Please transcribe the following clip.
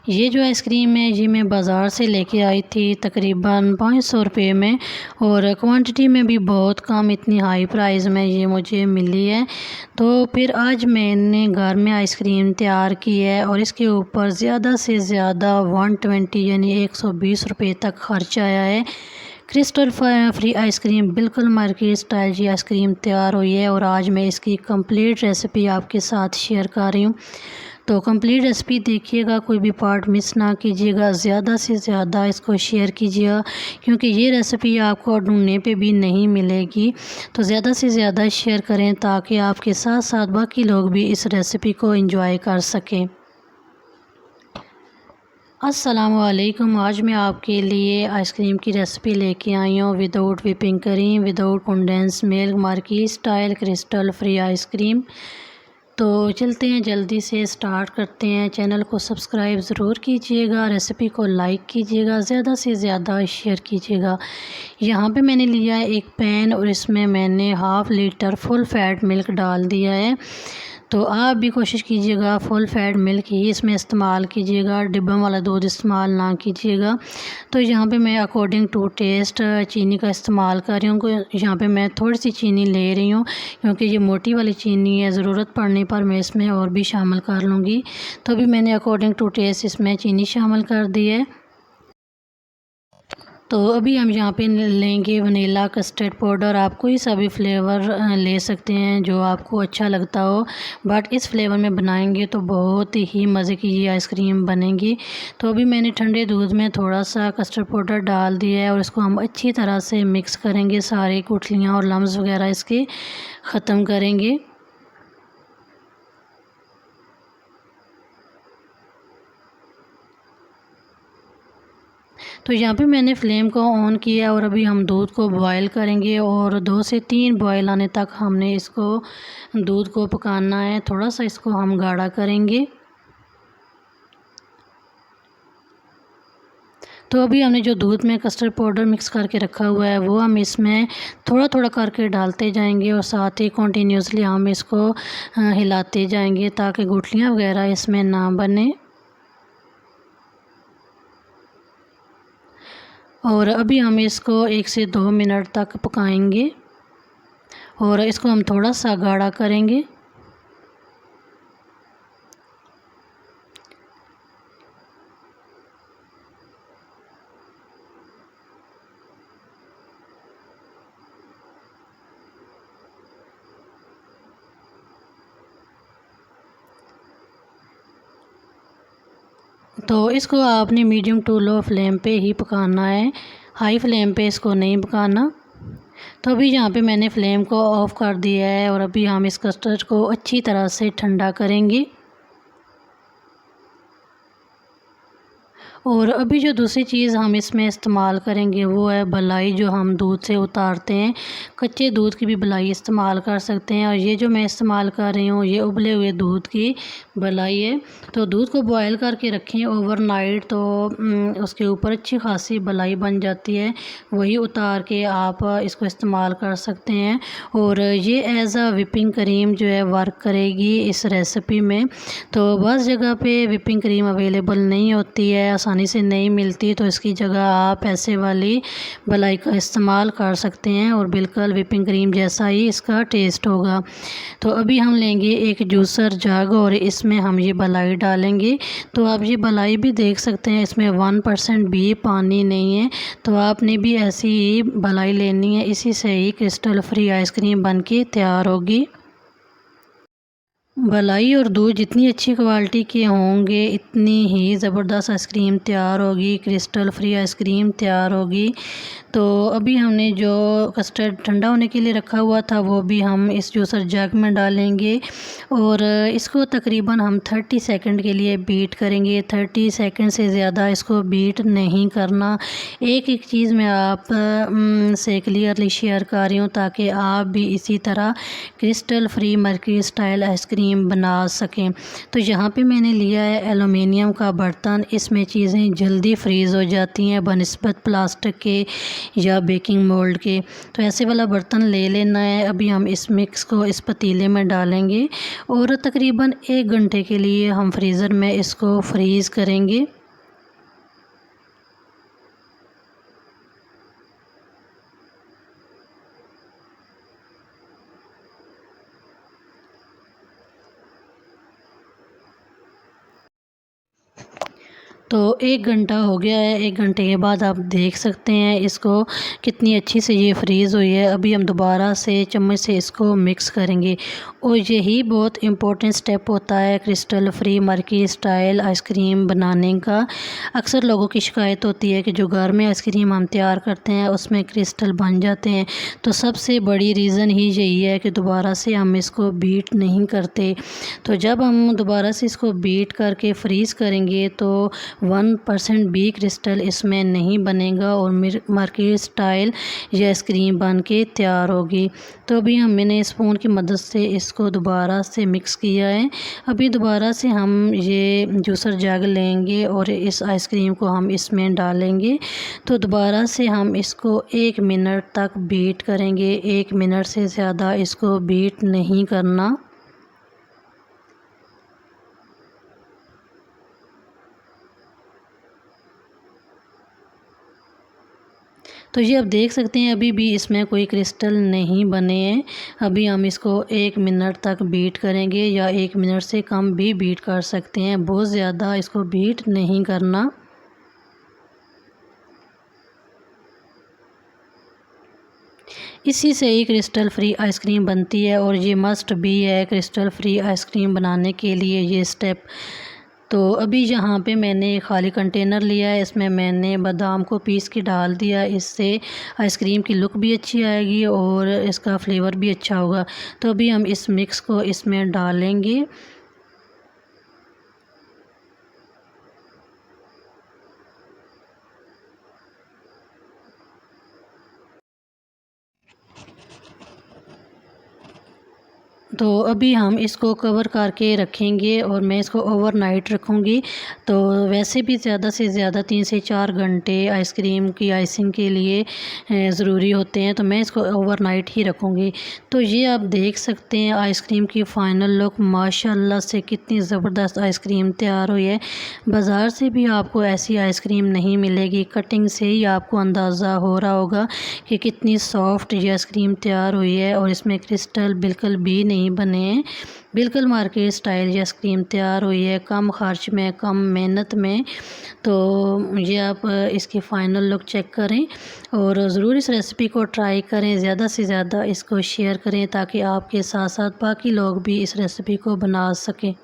ये जो आइसक्रीम है ये मैं बाज़ार से लेके आई थी तकरीबन 500 रुपये में, और क्वांटिटी में भी बहुत कम, इतनी हाई प्राइस में ये मुझे मिली है। तो फिर आज मैंने घर में आइसक्रीम तैयार की है और इसके ऊपर ज़्यादा से ज़्यादा 120 यानी 120 रुपये तक खर्च आया है। क्रिस्टल फ्री आइसक्रीम बिल्कुल मार्केट स्टाइल जी आइसक्रीम तैयार हुई है और आज मैं इसकी कंप्लीट रेसिपी आपके साथ शेयर कर रही हूँ। तो कंप्लीट रेसिपी देखिएगा, कोई भी पार्ट मिस ना कीजिएगा, ज़्यादा से ज़्यादा इसको शेयर कीजिएगा क्योंकि ये रेसिपी आपको ढूंढने पे भी नहीं मिलेगी। तो ज़्यादा से ज़्यादा शेयर करें ताकि आपके साथ साथ बाकी लोग भी इस रेसिपी को एंजॉय कर सकें। अस्सलामुअलैकुम, आज मैं आपके लिए आइसक्रीम की रेसिपी लेके आई हूँ without whipping cream, without condense milk, market style crystal free ice cream. तो चलते हैं, जल्दी से स्टार्ट करते हैं। चैनल को सब्सक्राइब ज़रूर कीजिएगा, रेसिपी को लाइक कीजिएगा, ज़्यादा से ज़्यादा शेयर कीजिएगा। यहाँ पे मैंने लिया है एक पैन और इसमें मैंने half litre full fat milk डाल दिया है। तो आप भी कोशिश कीजिएगा फुल फैट मिल्क ही इसमें इस्तेमाल कीजिएगा, डिब्बा वाला दूध इस्तेमाल ना कीजिएगा। तो यहाँ पे मैं अकॉर्डिंग टू टेस्ट चीनी का इस्तेमाल कर रही हूँ। यहाँ पे मैं थोड़ी सी चीनी ले रही हूँ क्योंकि ये मोटी वाली चीनी है, ज़रूरत पड़ने पर मैं इसमें और भी शामिल कर लूँगी। तो अभी मैंने अकॉर्डिंग टू टेस्ट इसमें चीनी शामिल कर दी है। तो अभी हम यहाँ पे लेंगे वनीला कस्टर्ड पाउडर। आप कोई सा भी फ्लेवर ले सकते हैं जो आपको अच्छा लगता हो, बट इस फ्लेवर में बनाएंगे तो बहुत ही मज़े की ये आइसक्रीम बनेगी। तो अभी मैंने ठंडे दूध में थोड़ा सा कस्टर्ड पाउडर डाल दिया है और इसको हम अच्छी तरह से मिक्स करेंगे, सारी गुठलियाँ और लम्स वगैरह इसके ख़त्म करेंगे। तो यहाँ पे मैंने फ्लेम को ऑन किया और अभी हम दूध को बॉयल करेंगे और 2 से 3 बॉयल आने तक हमने इसको दूध को पकाना है। थोड़ा सा इसको हम गाढ़ा करेंगे। तो अभी हमने जो दूध में कस्टर्ड पाउडर मिक्स करके रखा हुआ है वो हम इसमें थोड़ा थोड़ा करके डालते जाएंगे और साथ ही कंटिन्यूसली हम इसको हिलाते जाएंगे ताकि गुठलियाँ वगैरह इसमें ना बने। और अभी हम इसको 1 से 2 मिनट तक पकाएंगे और इसको हम थोड़ा सा गाढ़ा करेंगे। तो इसको आपने मीडियम टू लो फ्लेम पे ही पकाना है, हाई फ्लेम पे इसको नहीं पकाना। तो अभी यहाँ पे मैंने फ्लेम को ऑफ़ कर दिया है और अभी हम इस कस्टर्ड को अच्छी तरह से ठंडा करेंगे। और अभी जो दूसरी चीज़ हम इसमें इस्तेमाल करेंगे वो है बलाई, जो हम दूध से उतारते हैं। कच्चे दूध की भी बलाई इस्तेमाल कर सकते हैं और ये जो मैं इस्तेमाल कर रही हूँ ये उबले हुए दूध की बलाई है। तो दूध को बॉयल करके रखें ओवरनाइट, तो उसके ऊपर अच्छी खासी बलाई बन जाती है, वही उतार के आप इसको इस्तेमाल कर सकते हैं। और ये एज़ अ विपिंग क्रीम जो है वर्क करेगी इस रेसिपी में। तो बस जगह पे विपिंग क्रीम अवेलेबल नहीं होती है, आसानी से नहीं मिलती, तो इसकी जगह आप ऐसे वाली बलाई का इस्तेमाल कर सकते हैं और बिल्कुल विपिंग क्रीम जैसा ही इसका टेस्ट होगा। तो अभी हम लेंगे एक जूसर जग और इसमें हम ये बलाई डालेंगे। तो आप ये बलाई भी देख सकते हैं इसमें 1% भी पानी नहीं है। तो आपने भी ऐसी ही बलाई लेनी है, इसी से ही क्रिस्टल फ्री आइसक्रीम बन के तैयार होगी। बलाई और दूध जितनी अच्छी क्वालिटी के होंगे इतनी ही ज़बरदस्त आइसक्रीम तैयार होगी, क्रिस्टल फ्री आइसक्रीम तैयार होगी। तो अभी हमने जो कस्टर्ड ठंडा होने के लिए रखा हुआ था वो भी हम इस जूसर जग में डालेंगे और इसको तकरीबन हम 30 सेकंड के लिए बीट करेंगे। 30 सेकंड से ज़्यादा इसको बीट नहीं करना। एक एक चीज़ मैं आप से क्लियरली शेयर कर रही हूँ ताकि आप भी इसी तरह crystal free market style ice cream ice cream बना सकें। तो यहाँ पे मैंने लिया है एलुमिनियम का बर्तन। इसमें चीज़ें जल्दी फ्रीज़ हो जाती हैं बनिस्बत प्लास्टिक के या बेकिंग मोल्ड के। तो ऐसे वाला बर्तन ले लेना है। अभी हम इस मिक्स को इस पतीले में डालेंगे और तकरीबन 1 घंटे के लिए हम फ्रीज़र में इसको फ्रीज़ करेंगे। तो 1 घंटा हो गया है। 1 घंटे के बाद आप देख सकते हैं इसको कितनी अच्छी से ये फ्रीज़ हुई है। अभी हम दोबारा से चम्मच से इसको मिक्स करेंगे और यही बहुत इम्पोर्टेंट स्टेप होता है crystal free murky style ice cream बनाने का। अक्सर लोगों की शिकायत होती है कि जो घर में आइसक्रीम हम तैयार करते हैं उसमें क्रिस्टल बन जाते हैं। तो सबसे बड़ी रीज़न ही यही है कि दोबारा से हम इसको बीट नहीं करते। तो जब हम दोबारा से इसको बीट करके फ्रीज़ करेंगे तो 1% भी क्रिस्टल इसमें नहीं बनेगा और मार्केट स्टाइल ये आइसक्रीम बन के तैयार होगी। तो अभी मैंने स्पून की मदद से इसको दोबारा से मिक्स किया है। अभी दोबारा से हम ये जूसर जग लेंगे और इस आइसक्रीम को हम इसमें डालेंगे। तो दोबारा से हम इसको 1 मिनट तक बीट करेंगे। 1 मिनट से ज़्यादा इसको बीट नहीं करना। तो ये आप देख सकते हैं अभी भी इसमें कोई क्रिस्टल नहीं बने हैं। अभी हम इसको 1 मिनट तक बीट करेंगे या 1 मिनट से कम भी बीट कर सकते हैं। बहुत ज़्यादा इसको बीट नहीं करना। इसी से ही क्रिस्टल फ्री आइसक्रीम बनती है और ये मस्ट भी है क्रिस्टल फ्री आइसक्रीम बनाने के लिए ये स्टेप। तो अभी यहाँ पे मैंने खाली कंटेनर लिया है। इसमें मैंने बादाम को पीस के डाल दिया। इससे आइसक्रीम की लुक भी अच्छी आएगी और इसका फ्लेवर भी अच्छा होगा। तो अभी हम इस मिक्स को इसमें डालेंगे। तो अभी हम इसको कवर करके रखेंगे और मैं इसको ओवरनाइट रखूँगी। तो वैसे भी ज़्यादा से ज़्यादा 3 से 4 घंटे आइसक्रीम की आइसिंग के लिए ज़रूरी होते हैं। तो मैं इसको ओवरनाइट ही रखूँगी। तो ये आप देख सकते हैं आइसक्रीम की फ़ाइनल लुक माशाल्लाह से कितनी ज़बरदस्त आइसक्रीम तैयार हुई है। बाज़ार से भी आपको ऐसी आइसक्रीम नहीं मिलेगी। कटिंग से ही आपको अंदाज़ा हो रहा होगा कि कितनी सॉफ्ट ये आइसक्रीम तैयार हुई है और इसमें क्रिस्टल बिल्कुल भी नहीं बने हैं। बिल्कुल मार्केट स्टाइल ये आइसक्रीम तैयार हुई है कम खर्च में कम मेहनत में। तो ये आप इसकी फ़ाइनल लुक चेक करें और ज़रूर इस रेसिपी को ट्राई करें। ज़्यादा से ज़्यादा इसको शेयर करें ताकि आपके साथ साथ बाकी लोग भी इस रेसिपी को बना सकें।